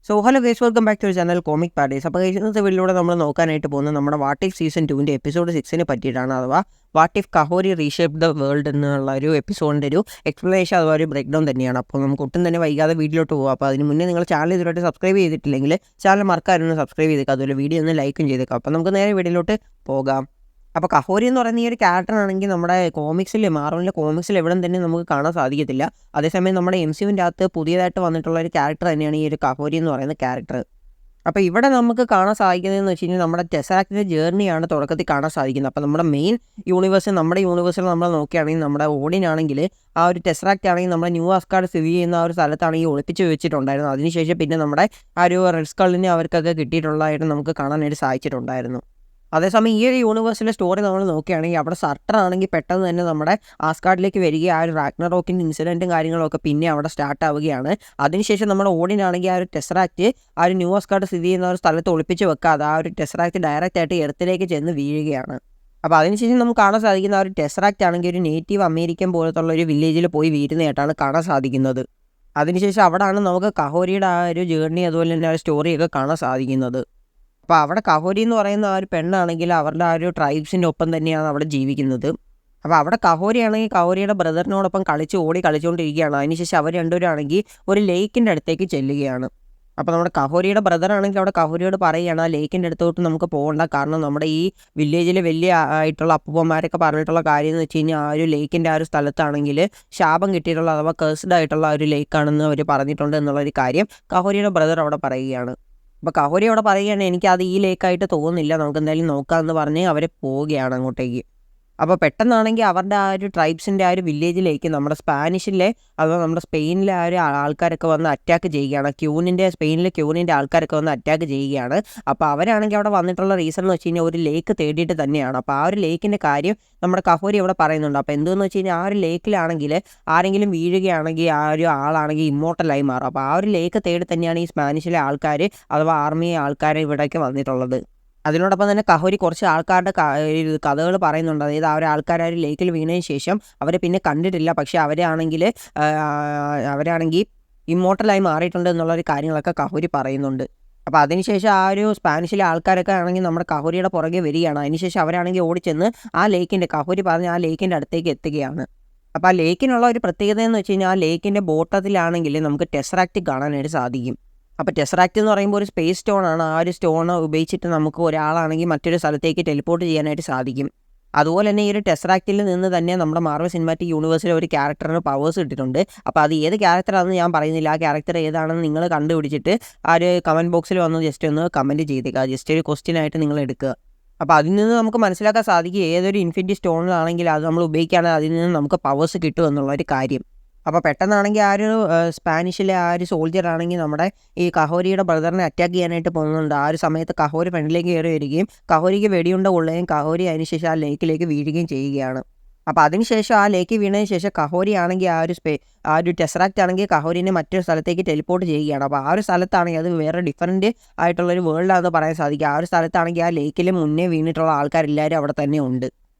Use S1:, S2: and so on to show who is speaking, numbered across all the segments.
S1: Hello guys, welcome back to channel comic paradise. അപ്പോൾ ഇന്നത്തെ വീഡിയോയിലൂടെ നമ്മൾ നോക്കാനായിട്ട് പോകുന്നത് നമ്മുടെ വാട്ട് ഇഫ് സീസൺ 2 എപ്പിസോഡ് 6 പറ്റിയിട്ടാണ്. അഥവാ what if Kahhori reshape the world എന്നുള്ള ഒരു എപ്പിസോഡിൻ്റെ ഒരു എക്സ്പ്ലനേഷൻ അഥവാ ഒരു ബ്രേക്ക് ഡൗൺ തന്നെയാണ്. അപ്പോൾ നമുക്ക് ഒട്ടും തന്നെ വൈകാതെ വീഡിയോട്ട് പോകാം. അപ്പോൾ അതിന് മുന്നേ നിങ്ങൾ ചാനൽ ഇതുവരെയായിട്ട് സബ്സ്ക്രൈബ് ചെയ്തിട്ടില്ലെങ്കിൽ ചാനൽ മറക്കാതെ സബ്സ്ക്രൈബ് ചെയ്തേക്കാം, അതുപോലെ വീഡിയോ ഒന്ന് ലൈക്കും ചെയ്തേക്കാം. അപ്പോൾ നമുക്ക് നേരെ വീഡിയോയിലോട്ട് പോകാം. അപ്പോൾ കഹോരി എന്ന് പറയുന്ന ഈ ഒരു ക്യാരക്ടറാണെങ്കിൽ നമ്മുടെ മാർവലിലെ കോമിക്സിൽ എവിടെയും തന്നെ നമുക്ക് കാണാൻ സാധിക്കത്തില്ല. അതേസമയം നമ്മുടെ MCUവിൻ്റെ അകത്ത് പുതിയതായിട്ട് വന്നിട്ടുള്ള ഒരു ക്യാരക്ടർ തന്നെയാണ് ഈ ഒരു കഹോരി എന്ന് പറയുന്ന ക്യാരക്ടർ. അപ്പോൾ ഇവിടെ നമുക്ക് കാണാൻ സാധിക്കുന്നതെന്ന് വെച്ച് കഴിഞ്ഞാൽ നമ്മുടെ ടെസറാക്റ്റിൻ്റെ ജേർണിയാണ് തുടക്കത്തിൽ കാണാൻ സാധിക്കുന്നത്. അപ്പോൾ നമ്മുടെ നമ്മുടെ യൂണിവേഴ്സിൽ നമ്മൾ നോക്കുകയാണെങ്കിൽ നമ്മുടെ ഓഡിനാണെങ്കിൽ ആ ഒരു ടെസറാക്റ്റ് ആണെങ്കിൽ നമ്മുടെ ന്യൂ അസ്കാർഡ് സ്ഥിതി ചെയ്യുന്ന ആ ഒരു സ്ഥലത്താണെങ്കിൽ ഒളിപ്പിച്ച് വെച്ചിട്ടുണ്ടായിരുന്നു. അതിനുശേഷം പിന്നെ നമ്മുടെ ആ ഒരു റെഡ് സ്കള്ളിനെ അവർക്കൊക്കെ കിട്ടിയിട്ടുള്ളതായിട്ട് നമുക്ക് കാണാനായിട്ട് സാധിച്ചിട്ടുണ്ടായിരുന്നു. അതേസമയം ഈ ഒരു യൂണിവേഴ്സിലെ സ്റ്റോറി നമ്മൾ നോക്കുകയാണെങ്കിൽ അവിടെ സർട്ടർ ആണെങ്കിൽ പെട്ടെന്ന് തന്നെ നമ്മുടെ ആസ്കാർഡിലേക്ക് വരികയും ആ ഒരു റാഗ്നറോക്കിൻ്റെ ഇൻസിഡൻറ്റും കാര്യങ്ങളൊക്കെ പിന്നെ അവിടെ സ്റ്റാർട്ട് ആവുകയാണ്. അതിനുശേഷം നമ്മുടെ ഓഡിനാണെങ്കിൽ ആ ഒരു ടെസറാക്റ്റ് ആ ഒരു ന്യൂ അസ്കാർഡ് സ്ഥിതി ചെയ്യുന്ന ഒരു സ്ഥലത്ത് ഒളിപ്പിച്ച് വെക്കാതെ ആ ഒരു ടെസറാക്റ്റ് ഡയറക്റ്റ് ആയിട്ട് എർത്തിലേക്ക് ചെന്ന് വീഴുകയാണ്. അപ്പോൾ അതിനുശേഷം നമുക്ക് കാണാൻ സാധിക്കുന്ന ആ ഒരു ടെസറാക്റ്റ് ആണെങ്കിൽ ഒരു നേറ്റീവ് അമേരിക്കൻ പോലത്തുള്ള ഒരു വില്ലേജിൽ പോയി വീഴുന്നതായിട്ടാണ് കാണാൻ സാധിക്കുന്നത്. അതിനുശേഷം അവിടെയാണ് നമുക്ക് കഹോരിയുടെ ആ ഒരു ജേർണി അതുപോലെ തന്നെ ആ ഒരു സ്റ്റോറിയൊക്കെ കാണാൻ സാധിക്കുന്നത്. അപ്പോൾ അവിടെ കഹോരി എന്ന് പറയുന്ന ആ ഒരു പെണ്ണാണെങ്കിൽ അവരുടെ ആ ഒരു ട്രൈബ്സിൻ്റെ ഒപ്പം തന്നെയാണ് അവിടെ ജീവിക്കുന്നത്. അപ്പോൾ അവിടെ കഹോരി ആണെങ്കിൽ കഹോരിയുടെ ബ്രദറിനോടൊപ്പം കളിച്ചുകൊണ്ടിരിക്കുകയാണ്. അതിനുശേഷം അവർ രണ്ടുപേരും ആണെങ്കിൽ ഒരു ലേക്കിൻ്റെ അടുത്തേക്ക് ചെല്ലുകയാണ്. അപ്പോൾ നമ്മുടെ കഹോരിയുടെ ബ്രദറാണെങ്കിൽ അവിടെ കഹോരിയോട് പറയുകയാണ് ആ ലേക്കിൻ്റെ അടുത്തോട്ട് നമുക്ക് പോകണ്ട, കാരണം നമ്മുടെ ഈ വില്ലേജിലെ വലിയ ആയിട്ടുള്ള അപ്പൂപ്പന്മാരൊക്കെ പറഞ്ഞിട്ടുള്ള കാര്യം എന്ന് വെച്ച് കഴിഞ്ഞാൽ ആ ഒരു ലേക്കിൻ്റെ ആ ഒരു സ്ഥലത്താണെങ്കിൽ ശാപം കിട്ടിയിട്ടുള്ള അഥവാ കേഴ്സ്ഡ് ആയിട്ടുള്ള ഒരു ലേക്കാണെന്ന് അവർ പറഞ്ഞിട്ടുണ്ട് എന്നുള്ളൊരു കാര്യം കഹോരിയുടെ ബ്രദർ അവിടെ പറയുകയാണ്. അപ്പോൾ കഹോരി അവിടെ പറയുകയാണ് എനിക്കത് ഈ ലേക്കായിട്ട് തോന്നുന്നില്ല, നമുക്ക് എന്തായാലും നോക്കാമെന്ന് പറഞ്ഞ് അവർ പോവുകയാണ് അങ്ങോട്ടേക്ക്. അപ്പോൾ പെട്ടെന്നാണെങ്കിൽ അവരുടെ ആ ഒരു ട്രൈബ്സിൻ്റെ ആ ഒരു വില്ലേജിലേക്ക് നമ്മുടെ അഥവാ നമ്മുടെ സ്പെയിനിലെ ആ ഒരു ആൾക്കാരൊക്കെ വന്ന് അറ്റാക്ക് ചെയ്യുകയാണ്. സ്പെയിനിലെ ക്യൂനിൻ്റെ ആൾക്കാരൊക്കെ വന്ന് അറ്റാക്ക് ചെയ്യുകയാണ്. അപ്പോൾ അവരാണെങ്കിൽ അവിടെ വന്നിട്ടുള്ള റീസൺ എന്ന് വെച്ച് കഴിഞ്ഞാൽ ഒരു ലേക്ക് തേടിയിട്ട് തന്നെയാണ്. അപ്പോൾ ആ ഒരു ലേക്കിൻ്റെ കാര്യം നമ്മുടെ കഹോരി അവിടെ പറയുന്നുണ്ട്. അപ്പോൾ എന്തെന്ന് വെച്ച് കഴിഞ്ഞാൽ ആ ഒരു ലേക്കിലാണെങ്കിൽ ആരെങ്കിലും വീഴുകയാണെങ്കിൽ ആ ഒരു ആളാണെങ്കിൽ ഇമ്മോർട്ടലായി മാറും. അപ്പോൾ ആ ഒരു ലേക്ക് തേടി തന്നെയാണ് ഈ സ്പാനിഷിലെ ആൾക്കാർ അഥവാ ആൾക്കാരെ ഇവിടേക്ക് വന്നിട്ടുള്ളത്. അതിനോടൊപ്പം തന്നെ കഹോരി കുറച്ച് ആൾക്കാരുടെ കഥകൾ പറയുന്നുണ്ട്. അതായത് ആ ഒരു ആൾക്കാർ ആ ഒരു ലേക്കിൽ വീണതിന് ശേഷം അവരെ പിന്നെ കണ്ടിട്ടില്ല, പക്ഷേ അവരാണെങ്കിൽ ഇമ്മോർട്ടലായി മാറിയിട്ടുണ്ട് എന്നുള്ളൊരു കാര്യങ്ങളൊക്കെ കഹോരി പറയുന്നുണ്ട്. അപ്പോൾ അതിനുശേഷം ആ ഒരു സ്പാനിഷിലെ ആൾക്കാരൊക്കെ ആണെങ്കിൽ നമ്മുടെ കഹോരിയുടെ പുറകെ വരികയാണ്. അതിനുശേഷം അവരാണെങ്കിൽ ഓടിച്ചെന്ന് കഹോരി പറഞ്ഞ ആ ലേക്കിൻ്റെ അടുത്തേക്ക് എത്തുകയാണ്. അപ്പോൾ ആ ലേക്കിനുള്ള ഒരു പ്രത്യേകത എന്ന് വെച്ച് കഴിഞ്ഞാൽ ആ ലേക്കിൻ്റെ ബോട്ടത്തിലാണെങ്കിൽ നമുക്ക് ടെസറാക്റ്റ് കാണാനായിട്ട് സാധിക്കും. അപ്പോൾ ടെസറാക്റ്റ് എന്ന് പറയുമ്പോൾ ഒരു സ്പേസ് സ്റ്റോണാണ്. ആ ഒരു സ്റ്റോൺ ഉപയോഗിച്ചിട്ട് നമുക്ക് ഒരാളാണെങ്കിൽ മറ്റൊരു സ്ഥലത്തേക്ക് ടെലിപ്പോർട്ട് ചെയ്യാനായിട്ട് സാധിക്കും. അതുപോലെ തന്നെ ഈ ഒരു ടെസറാക്റ്റിൽ നിന്ന് തന്നെ നമ്മുടെ മാർവൽ സിനിമാറ്റിക് യൂണിവേഴ്സിലെ ഒരു ക്യാരക്ടറിന് പവേഴ്സ് കിട്ടിയിട്ടുണ്ട്. അപ്പോൾ അത് ഏത് ക്യാരക്ടറാണെന്ന് ഞാൻ പറയുന്നില്ല. ആ ക്യാരക്ടർ ഏതാണെന്ന് നിങ്ങൾ കണ്ടുപിടിച്ചിട്ട് ആ ഒരു കമൻറ്റ് ബോക്സിൽ വന്ന് ജസ്റ്റ് ഒന്ന് കമൻറ്റ് ചെയ്തേക്കുക. ജസ്റ്റ് ഒരു ക്വസ്റ്റ്യൻ ആയിട്ട് നിങ്ങൾ എടുക്കുക. അപ്പോൾ അതിൽ നിന്ന് നമുക്ക് മനസ്സിലാക്കാൻ സാധിക്കും ഏതൊരു ഇൻഫിനിറ്റി സ്റ്റോണിലാണെങ്കിൽ അത് നമ്മൾ ഉപയോഗിക്കുകയാണെങ്കിൽ അതിൽ നിന്ന് നമുക്ക് പവേഴ്സ് കിട്ടും എന്നുള്ളൊരു കാര്യം. അപ്പോൾ പെട്ടെന്നാണെങ്കിൽ ആ ഒരു സ്പാനിഷിലെ ആ ഒരു സോൾജിയർ ആണെങ്കിൽ നമ്മുടെ ഈ കഹോരിയുടെ ബ്രദറിനെ അറ്റാക്ക് ചെയ്യാനായിട്ട് പോകുന്നുണ്ട്. ആ ഒരു സമയത്ത് കഹോരി ഫ്രണ്ടിലേക്ക് കയറി വരികയും കഹോരിക്ക് വെടിയുണ്ട കൊള്ളുകയും കഹോരി അതിനുശേഷം ആ ലേക്കിലേക്ക് വീഴുകയും ചെയ്യുകയാണ്. അപ്പോൾ അതിനുശേഷം ആ ലേക്ക് വീണതിന് ശേഷം കഹോരി ആണെങ്കിൽ ആ ഒരു ടെസറാക്റ്റ് ആണെങ്കിൽ കഹോരിനെ മറ്റൊരു സ്ഥലത്തേക്ക് ടെലിപ്പോർട്ട് ചെയ്യുകയാണ്. അപ്പോൾ ആ ഒരു സ്ഥലത്താണെങ്കിൽ അത് വേറെ ഡിഫറൻറ്റ് ആയിട്ടുള്ളൊരു വേൾഡാണെന്ന് പറയാൻ സാധിക്കും. ആ ഒരു സ്ഥലത്താണെങ്കിൽ ആ ലേക്കിൽ മുന്നേ വീണിട്ടുള്ള ആൾക്കാരെല്ലാവരും അവിടെ തന്നെ ഉണ്ട്.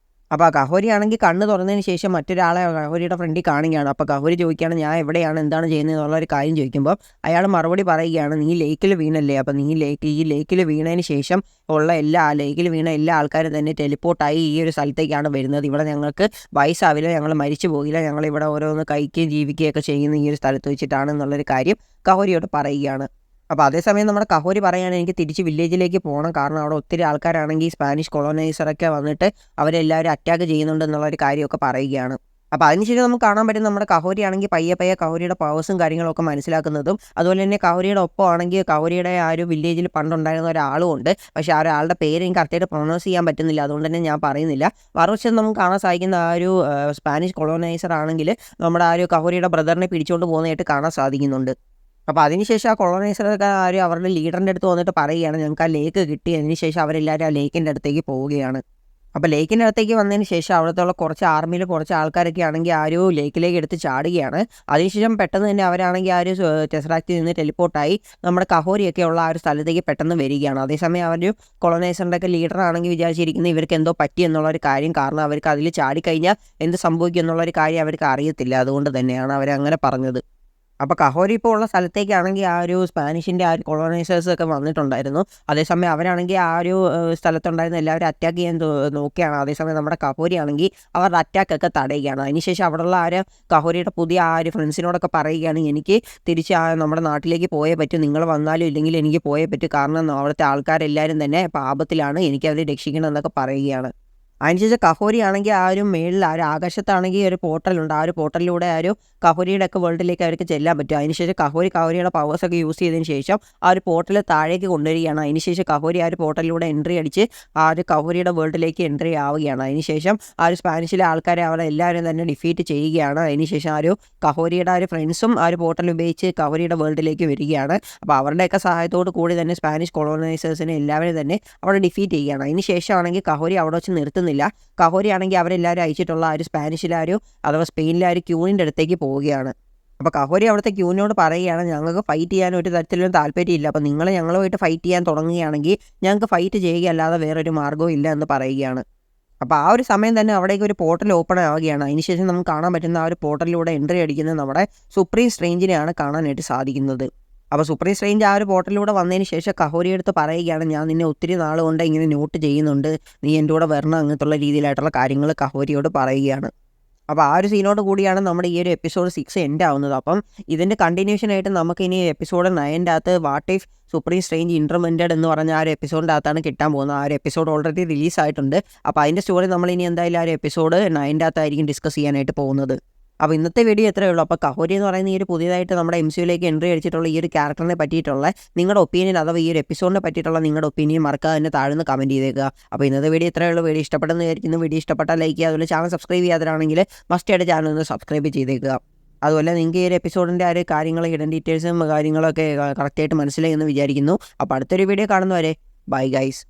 S1: അപ്പോൾ കഹോരി ആണെങ്കിൽ കണ്ണ് തുറന്നതിന് ശേഷം മറ്റൊരാളെ കഹോരിയുടെ ഫ്രണ്ടിൽ കാണുകയാണ്. അപ്പോൾ കഹോരി ചോദിക്കുകയാണ് ഞാൻ എവിടെയാണ്, എന്താണ് ചെയ്യുന്നത് എന്നുള്ളൊരു കാര്യം ചോദിക്കുമ്പോൾ അയാൾ മറുപടി പറയുകയാണ് നീ ലേക്കിൽ വീണല്ലേ, അപ്പോൾ ഈ ലേക്കിൽ വീണതിന് ശേഷം ലേക്കിൽ വീണ എല്ലാ ആൾക്കാരും തന്നെ ടെലിപ്പോർട്ടായി ഈ ഒരു സ്ഥലത്തേക്കാണ് വരുന്നത്. ഇവിടെ ഞങ്ങൾക്ക് വയസ്സാവില്ല, ഞങ്ങൾ മരിച്ചു പോകില്ല, ഞങ്ങളിവിടെ ഓരോന്ന് കഴിക്കുകയും ജീവിക്കുകയൊക്കെ ചെയ്യുന്ന ഈ ഒരു സ്ഥലത്ത് വെച്ചിട്ടാണ് എന്നുള്ളൊരു കാര്യം കഹോരിയോട് പറയുകയാണ്. അപ്പോൾ അതേസമയം നമ്മുടെ കഹോരി പറയുകയാണ് എനിക്ക് തിരിച്ച് വില്ലേജിലേക്ക് പോകണം, കാരണം അവിടെ ഒത്തിരി ആൾക്കാരാണെങ്കിൽ സ്പാനിഷ് കൊളോനൈസറൊക്കെ വന്നിട്ട് അവരെല്ലാവരും അറ്റാക്ക് ചെയ്യുന്നുണ്ട് എന്നുള്ളൊരു കാര്യമൊക്കെ പറയുകയാണ്. അപ്പോൾ അതിനുശേഷം നമുക്ക് കാണാൻ പറ്റും നമ്മുടെ കഹോരി ആണെങ്കിൽ പയ്യെ കഹോരിയുടെ പവേഴ്സും കാര്യങ്ങളൊക്കെ മനസ്സിലാക്കുന്നതും അതുപോലെ തന്നെ കഹോരിയുടെ ഒപ്പം ആണെങ്കിൽ കഹോരിയുടെ ആ ഒരു വില്ലേജിൽ പണ്ടുണ്ടായിരുന്ന ഒരാളും ഉണ്ട്. പക്ഷേ ആ ഒരാളുടെ പേര് എനിക്ക് കറക്റ്റായിട്ട് പ്രൊനൗൺസ് ചെയ്യാൻ പറ്റുന്നില്ല, അതുകൊണ്ട് തന്നെ ഞാൻ പറയുന്നില്ല. മറുവശത്ത് നമുക്ക് കാണാൻ സാധിക്കുന്ന ആ ഒരു സ്പാനിഷ് കൊളോനൈസർ ആണെങ്കിൽ നമ്മുടെ ആ ഒരു കഹോരിയുടെ ബ്രദറിനെ പിടിച്ചുകൊണ്ട് പോകുന്നതായിട്ട് കാണാൻ സാധിക്കുന്നുണ്ട്. അപ്പോൾ അതിനുശേഷം ആ കൊളോനൈസറൊക്കെ അവരുടെ ലീഡറിൻ്റെ അടുത്ത് വന്നിട്ട് പറയുകയാണ് ഞങ്ങൾക്ക് ആ ലേക്ക് കിട്ടി. അതിനുശേഷം അവരെല്ലാവരും ആ ലേക്കിൻ്റെ അടുത്തേക്ക് പോവുകയാണ്. അപ്പോൾ ലേക്കിൻ്റെ അടുത്തേക്ക് വന്നതിന് ശേഷം അവിടുത്തെ കുറച്ച് ആൾക്കാരൊക്കെ ആണെങ്കിൽ ആ ഒരു ലേക്കിലേക്ക് എടുത്ത് ചാടുകയാണ്. അതിനുശേഷം പെട്ടെന്ന് തന്നെ അവരാണെങ്കിൽ ആ ഒരു ടെസറാക്റ്റിൽ നിന്ന് ടെലിപ്പോർട്ടായി നമ്മുടെ കഹോരിയൊക്കെ ഉള്ള ആ ഒരു സ്ഥലത്തേക്ക് പെട്ടെന്ന് വരികയാണ്. അതേസമയം ആ ഒരു കൊളോനൈസറിൻ്റെ ഒക്കെ ലീഡറാണെങ്കിൽ വിചാരിച്ചിരിക്കുന്നത് ഇവർക്ക് എന്തോ പറ്റി എന്നുള്ളൊരു കാര്യം, കാരണം അവർക്ക് അതിൽ ചാടിക്കഴിഞ്ഞാൽ എന്ത് സംഭവിക്കും എന്നുള്ളൊരു കാര്യം അവർക്ക് അറിയത്തില്ല. അതുകൊണ്ട് തന്നെയാണ് അവരങ്ങനെ പറഞ്ഞത്. അപ്പോൾ കഹോരി ഇപ്പോൾ ഉള്ള സ്ഥലത്തേക്കാണെങ്കിൽ ആ ഒരു സ്പാനിഷിൻ്റെ ആ ഒരു കൊളോണൈസേഴ്സ് ഒക്കെ വന്നിട്ടുണ്ടായിരുന്നു. അതേസമയം അവരാണെങ്കിൽ ആ ഒരു സ്ഥലത്തുണ്ടായിരുന്ന എല്ലാവരും അറ്റാക്ക് ചെയ്യാൻ നോക്കുകയാണ്. അതേസമയം നമ്മുടെ കഹോരി ആണെങ്കിൽ അവരുടെ അറ്റാക്കൊക്കെ തടയുകയാണ്. അതിനുശേഷം അവിടെയുള്ള ആ ഒരു കഹോരിയുടെ പുതിയ ആ ഒരു ഫ്രണ്ട്സിനോടൊക്കെ പറയുകയാണ്, എനിക്ക് തിരിച്ച് നമ്മുടെ നാട്ടിലേക്ക് പോയേ പറ്റൂ, നിങ്ങൾ വന്നാലും ഇല്ലെങ്കിലും എനിക്ക് പോയേ പറ്റൂ, കാരണം അവിടുത്തെ ആൾക്കാരെല്ലാവരും തന്നെ പാപത്തിലാണ്, എനിക്കവരെ രക്ഷിക്കണം എന്നൊക്കെ പറയുകയാണ്. അതിനുശേഷം കഹോരി ആണെങ്കിൽ ആ ഒരു മേളിൽ ആ ഒരു ആകാശത്താണെങ്കിൽ ഒരു പോർട്ടലുണ്ട്. ആ ഒരു പോർട്ടലിലൂടെ ആ ഒരു കഹോരിയുടെ ഒക്കെ വേൾഡിലേക്ക് അവർക്ക് ചെല്ലാൻ പറ്റും. അതിനുശേഷം കഹോരിയുടെ പവേഴ്സൊക്കെ യൂസ് ചെയ്തതിന് ശേഷം ആ ഒരു പോർട്ടൽ താഴേക്ക് കൊണ്ടുവരികയാണ്. അതിനുശേഷം കഹോരി ആ ഒരു പോർട്ടലിലൂടെ എൻട്രി അടിച്ച് ആ ഒരു കഹോരിയുടെ വേൾഡിലേക്ക് എൻട്രി ആവുകയാണ്. അതിനുശേഷം ആ ഒരു സ്പാനിഷിലെ ആൾക്കാരെ അവിടെ എല്ലാവരും തന്നെ ഡിഫീറ്റ് ചെയ്യുകയാണ്. അതിനുശേഷം ആ ഒരു കഹോരിയുടെ ആ ഒരു ഫ്രണ്ട്സും ആ ഒരു പോർട്ടൽ ഉപയോഗിച്ച് കഹോരിയുടെ വേൾഡിലേക്ക് വരികയാണ്. അപ്പോൾ അവരുടെയൊക്കെ സഹായത്തോട് കൂടി തന്നെ സ്പാനിഷ് കൊളോണൈസേഴ്സിനെ എല്ലാവരും തന്നെ അവിടെ ഡിഫീറ്റ് ചെയ്യുകയാണ്. അതിന് ശേഷമാണെങ്കിൽ കഹോരി അവിടെ വെച്ച് നിർത്തുന്നില്ല. കഹോരി ആണെങ്കിൽ അവരെല്ലാവരും അയച്ചിട്ടുള്ള ആ ഒരു സ്പാനിഷിലെ ആ ഒരു അഥവാ സ്പെയിനിലെ ആ ഒരു ക്യൂനിൻ്റെ അടുത്തേക്ക് പോവുകയാണ്. അപ്പോൾ കഹോരി അവിടുത്തെ ക്യൂവിനോട് പറയുകയാണ്, ഞങ്ങൾക്ക് ഫൈറ്റ് ചെയ്യാൻ ഒരു തരത്തിലും താല്പര്യമില്ല. അപ്പോൾ നിങ്ങൾ ഞങ്ങളുമായിട്ട് ഫൈറ്റ് ചെയ്യാൻ തുടങ്ങുകയാണെങ്കിൽ ഞങ്ങൾക്ക് ഫൈറ്റ് ചെയ്യുകയല്ലാതെ വേറൊരു മാർഗ്ഗവും ഇല്ല എന്ന് പറയുകയാണ്. അപ്പോൾ ആ ഒരു സമയം തന്നെ അവിടേക്ക് ഒരു പോർട്ടൽ ഓപ്പൺ ആവുകയാണ്. അതിനുശേഷം നമുക്ക് കാണാൻ പറ്റുന്ന ആ ഒരു പോർട്ടലിലൂടെ എൻട്രി അടിക്കുന്നത് നമ്മുടെ സുപ്രീം സ്ട്രേഞ്ചിനെയാണ് കാണാനായിട്ട് സാധിക്കുന്നത്. അപ്പോൾ സുപ്രീം സ്ട്രേഞ്ച് ആ ഒരു പോർട്ടലിലൂടെ വന്നതിന് ശേഷം കഹോരി അടുത്ത് പറയുകയാണ്, ഞാൻ നിന്നെ ഒത്തിരി നാൾ കൊണ്ട് ഇങ്ങനെ നോട്ട് ചെയ്യുന്നുണ്ട്, നീ എൻ്റെ കൂടെ വരണം അങ്ങനത്തുള്ള രീതിയിലായിട്ടുള്ള കാര്യങ്ങൾ കഹോരിയോട് പറയുകയാണ്. അപ്പോൾ ആ ഒരു സീനോട് കൂടിയാണ് നമ്മുടെ ഈ ഒരു എപ്പിസോഡ് 6 എൻഡ് ആവുന്നത്. അപ്പം ഇതിൻ്റെ കണ്ടിന്യൂഷൻ ആയിട്ട് നമുക്കിനി എപ്പിസോഡ് 9ൻ്റെ അകത്ത് വാട്ട് ഇഫ് സുപ്രീം സ്ട്രേഞ്ച് ഇൻട്രമെൻറ്റഡ് എന്ന് പറഞ്ഞ ആ ഒരു എപ്പിസോഡിൻ്റെ അകത്താണ് കിട്ടാൻ പോകുന്നത്. ആ ഒരു എപ്പിസോഡ് ഓൾറെഡി റിലീസായിട്ടുണ്ട്. അപ്പോൾ അതിൻ്റെ സ്റ്റോറി നമ്മളിനി എന്തായാലും ആ ഒരു എപ്പിസോഡ് 9ൻ്റെ അകത്തായിരിക്കും ഡിസ്കസ് ചെയ്യാനായിട്ട് പോകുന്നത്. അപ്പോൾ ഇന്നത്തെ വീഡിയോ ഇത്രയേ ഉള്ളൂ. അപ്പോൾ കഹോരി എന്ന് പറയുന്ന ഈ ഒരു പുതിയതായിട്ട് നമ്മുടെ MCUലേക്ക് എൻട്രി അടിച്ചിട്ടുള്ള ഈ ഒരു ക്യാരക്ടറിനെ പറ്റിയിട്ടുള്ള നിങ്ങളുടെ ഒപ്പീനിയൻ അഥവാ ഈ ഒരു എപ്പിസോഡിനെ പറ്റിയിട്ടുള്ള നിങ്ങളുടെ ഒപ്പീനിയൻ മറക്കാതെ തന്നെ താഴെ കമൻറ്റ് ചെയ്തേക്കുക. അപ്പോൾ ഇന്നത്തെ വീഡിയോ ഇത്രയേ ഉള്ളൂ. വീഡിയോ ഇഷ്ടപ്പെട്ടെന്ന് വിചാരിക്കുന്നു. വീഡിയോ ഇഷ്ടപ്പെട്ടാൽ ലൈക്ക് ചെയ്യുക. അതുപോലെ ചാനൽ സബ്സ്ക്രൈബ് ചെയ്യാത്തതാണെങ്കിൽ മസ്റ്റായിട്ട് ചാനൽ ഒന്ന് സബ്സ്ക്രൈബ് ചെയ്തേക്കുക. അതുപോലെ നിങ്ങൾക്ക് ഈ ഒരു എപ്പിസോഡിൻ്റെ ആ ഒരു കാര്യങ്ങൾ ഹിഡൻ ഡീറ്റെയിൽസും കാര്യങ്ങളൊക്കെ കറക്റ്റായിട്ട് മനസ്സിലായി എന്ന് വിചാരിക്കുന്നു. അപ്പോൾ അടുത്തൊരു വീഡിയോ കാണുന്നവരെ ബൈ ഗൈസ്.